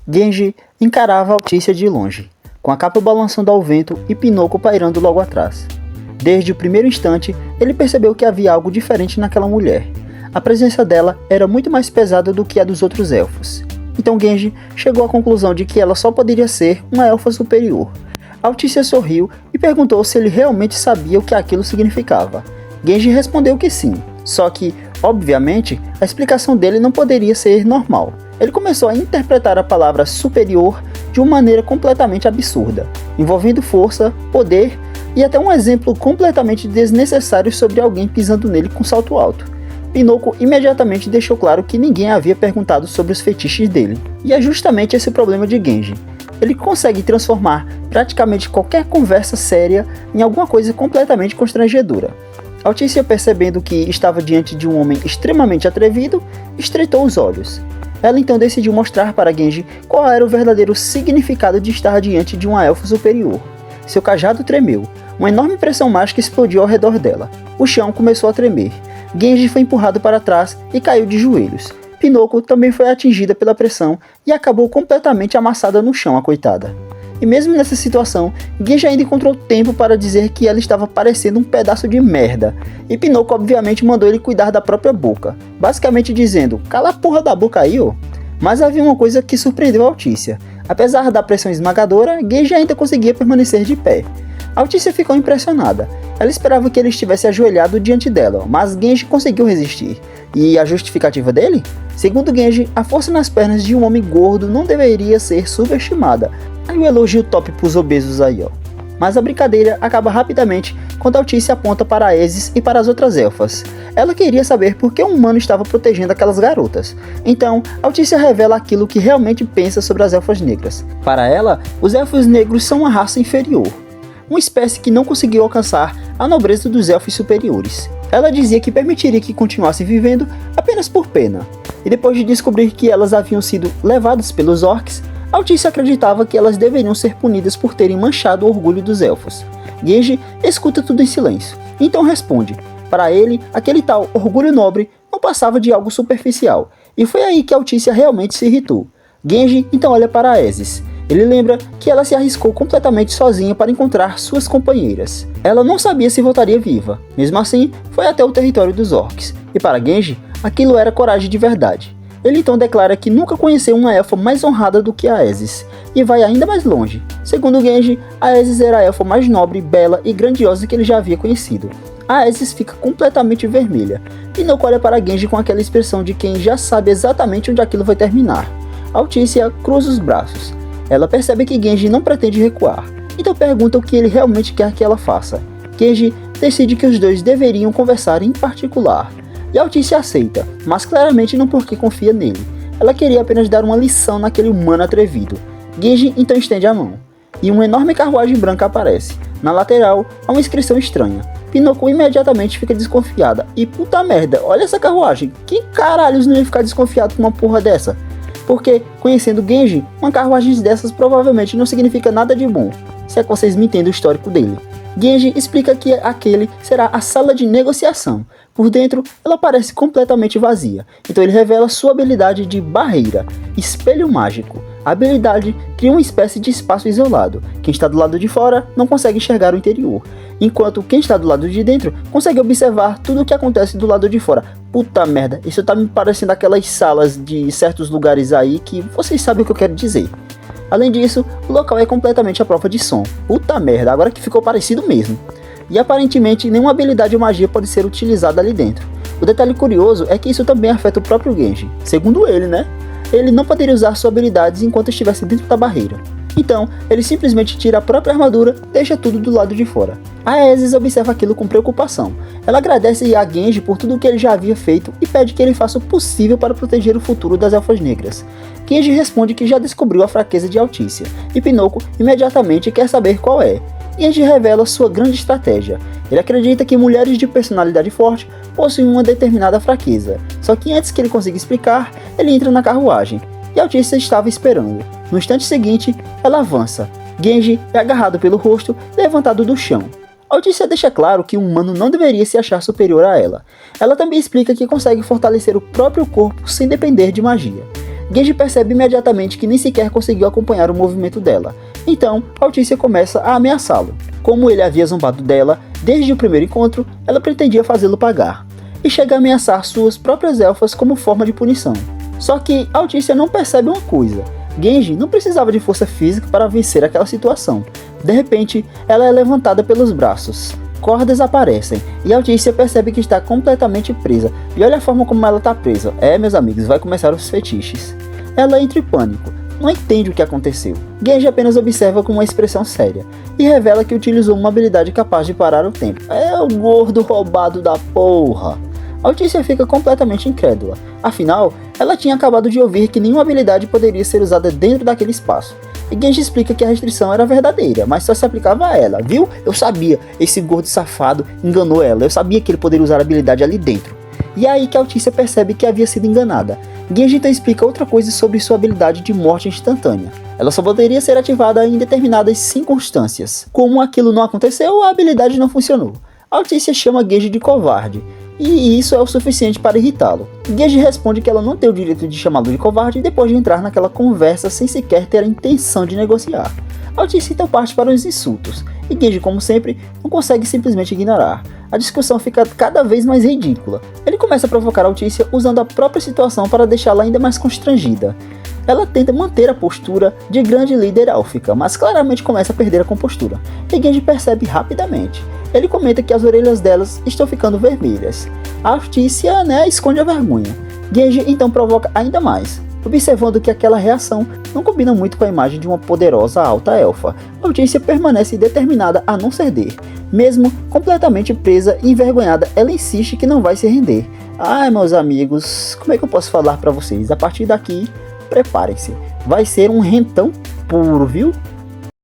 Genji encarava Altícia de longe, com a capa balançando ao vento e Pinocchio pairando logo atrás. Desde o primeiro instante, ele percebeu que havia algo diferente naquela mulher. A presença dela era muito mais pesada do que a dos outros elfos. Então Genji chegou à conclusão de que ela só poderia ser uma elfa superior. Altícia sorriu e perguntou se ele realmente sabia o que aquilo significava. Genji respondeu que sim, só que, obviamente, a explicação dele não poderia ser normal. Ele começou a interpretar a palavra superior de uma maneira completamente absurda, envolvendo força, poder e até um exemplo completamente desnecessário sobre alguém pisando nele com salto alto. Pinocchio imediatamente deixou claro que ninguém havia perguntado sobre os fetiches dele. E é justamente esse o problema de Genji. Ele consegue transformar praticamente qualquer conversa séria em alguma coisa completamente constrangedora. Altícia, percebendo que estava diante de um homem extremamente atrevido, estreitou os olhos. Ela então decidiu mostrar para Genji qual era o verdadeiro significado de estar diante de uma elfa superior. Seu cajado tremeu, uma enorme pressão mágica explodiu ao redor dela. O chão começou a tremer. Genji foi empurrado para trás e caiu de joelhos. Pinocchio também foi atingida pela pressão e acabou completamente amassada no chão, a coitada. E mesmo nessa situação, Genji ainda encontrou tempo para dizer que ela estava parecendo um pedaço de merda. E Pinocchio obviamente mandou ele cuidar da própria boca, basicamente dizendo, cala a porra da boca aí, ó. Mas havia uma coisa que surpreendeu a Altícia. Apesar da pressão esmagadora, Genji ainda conseguia permanecer de pé. Altícia ficou impressionada. Ela esperava que ele estivesse ajoelhado diante dela, mas Genji conseguiu resistir. E a justificativa dele? Segundo Genji, a força nas pernas de um homem gordo não deveria ser subestimada. Aí o elogio top pros obesos aí, ó. Mas a brincadeira acaba rapidamente quando Altícia aponta para Aesis e para as outras elfas. Ela queria saber por que um humano estava protegendo aquelas garotas. Então, Altícia revela aquilo que realmente pensa sobre as elfas negras. Para ela, os elfos negros são uma raça inferior, uma espécie que não conseguiu alcançar a nobreza dos elfos superiores. Ela dizia que permitiria que continuassem vivendo apenas por pena. E depois de descobrir que elas haviam sido levadas pelos orcs, Altícia acreditava que elas deveriam ser punidas por terem manchado o orgulho dos elfos. Genji escuta tudo em silêncio, então responde. Para ele, aquele tal orgulho nobre não passava de algo superficial, e foi aí que Altícia realmente se irritou. Genji então olha para Aesis. Ele lembra que ela se arriscou completamente sozinha para encontrar suas companheiras. Ela não sabia se voltaria viva, mesmo assim, foi até o território dos orcs, e para Genji, aquilo era coragem de verdade. Ele então declara que nunca conheceu uma elfa mais honrada do que a Aesis, e vai ainda mais longe. Segundo Genji, a Aesis era a elfa mais nobre, bela e grandiosa que ele já havia conhecido. A Aesis fica completamente vermelha. Pinocchio olha para Genji com aquela expressão de quem já sabe exatamente onde aquilo vai terminar. Altícia cruza os braços. Ela percebe que Genji não pretende recuar, então pergunta o que ele realmente quer que ela faça. Genji decide que os dois deveriam conversar em particular. E Altícia aceita, mas claramente não porque confia nele. Ela queria apenas dar uma lição naquele humano atrevido. Genji então estende a mão, e uma enorme carruagem branca aparece. Na lateral, há uma inscrição estranha. Pinocchio imediatamente fica desconfiada. E puta merda, olha essa carruagem. Que caralhos não ia ficar desconfiado com uma porra dessa? Porque, conhecendo Genji, uma carruagem dessas provavelmente não significa nada de bom, se é que vocês me entendem o histórico dele. Genji explica que aquele será a sala de negociação. Por dentro, ela parece completamente vazia, então ele revela sua habilidade de barreira, espelho mágico. A habilidade cria uma espécie de espaço isolado. Quem está do lado de fora não consegue enxergar o interior, enquanto quem está do lado de dentro consegue observar tudo o que acontece do lado de fora. Puta merda, isso tá me parecendo aquelas salas de certos lugares aí que vocês sabem o que eu quero dizer. Além disso, o local é completamente à prova de som. Puta merda, agora que ficou parecido mesmo. E aparentemente nenhuma habilidade ou magia pode ser utilizada ali dentro. O detalhe curioso é que isso também afeta o próprio Genji. Segundo ele, né? Ele não poderia usar suas habilidades enquanto estivesse dentro da barreira. Então, ele simplesmente tira a própria armadura e deixa tudo do lado de fora. A Aesis observa aquilo com preocupação. Ela agradece a Genji por tudo o que ele já havia feito e pede que ele faça o possível para proteger o futuro das elfas negras. Genji responde que já descobriu a fraqueza de Altícia, e Pinocchio imediatamente quer saber qual é. Genji revela sua grande estratégia. Ele acredita que mulheres de personalidade forte possuem uma determinada fraqueza, só que antes que ele consiga explicar, ele entra na carruagem, e Altícia estava esperando. No instante seguinte, ela avança. Genji é agarrado pelo rosto e levantado do chão. Altícia deixa claro que um humano não deveria se achar superior a ela. Ela também explica que consegue fortalecer o próprio corpo sem depender de magia. Genji percebe imediatamente que nem sequer conseguiu acompanhar o movimento dela. Então, Altícia começa a ameaçá-lo. Como ele havia zombado dela desde o primeiro encontro, ela pretendia fazê-lo pagar. E chega a ameaçar suas próprias elfas como forma de punição. Só que Altícia não percebe uma coisa. Genji não precisava de força física para vencer aquela situação. De repente, ela é levantada pelos braços. Cordas aparecem e Altícia percebe que está completamente presa. E olha a forma como ela está presa. Meus amigos, vai começar os fetiches. Ela entra em pânico. Não entende o que aconteceu. Genji apenas observa com uma expressão séria e revela que utilizou uma habilidade capaz de parar o tempo. É o gordo roubado da porra. Altícia fica completamente incrédula. Afinal, ela tinha acabado de ouvir que nenhuma habilidade poderia ser usada dentro daquele espaço. E Genji explica que a restrição era verdadeira, mas só se aplicava a ela. Viu? Eu sabia, esse gordo safado enganou ela. Eu sabia que ele poderia usar a habilidade ali dentro. E é aí que Altícia percebe que havia sido enganada. Genji então explica outra coisa sobre sua habilidade de morte instantânea. Ela só poderia ser ativada em determinadas circunstâncias. Como aquilo não aconteceu, a habilidade não funcionou. Altícia chama Genji de covarde. E isso é o suficiente para irritá-lo. Genji responde que ela não tem o direito de chamá-lo de covarde depois de entrar naquela conversa sem sequer ter a intenção de negociar. Altícia então parte para os insultos, e Genji, como sempre, não consegue simplesmente ignorar. A discussão fica cada vez mais ridícula. Ele começa a provocar Altícia usando a própria situação para deixá-la ainda mais constrangida. Ela tenta manter a postura de grande líder élfica, mas claramente começa a perder a compostura. E Genji percebe rapidamente. Ele comenta que as orelhas delas estão ficando vermelhas. A Altícia, esconde a vergonha. Genji então provoca ainda mais, observando que aquela reação não combina muito com a imagem de uma poderosa alta elfa. Altícia permanece determinada a não ceder. Mesmo completamente presa e envergonhada, ela insiste que não vai se render. Ai, meus amigos, como é que eu posso falar para vocês? A partir daqui, preparem-se. Vai ser um rentão puro, viu?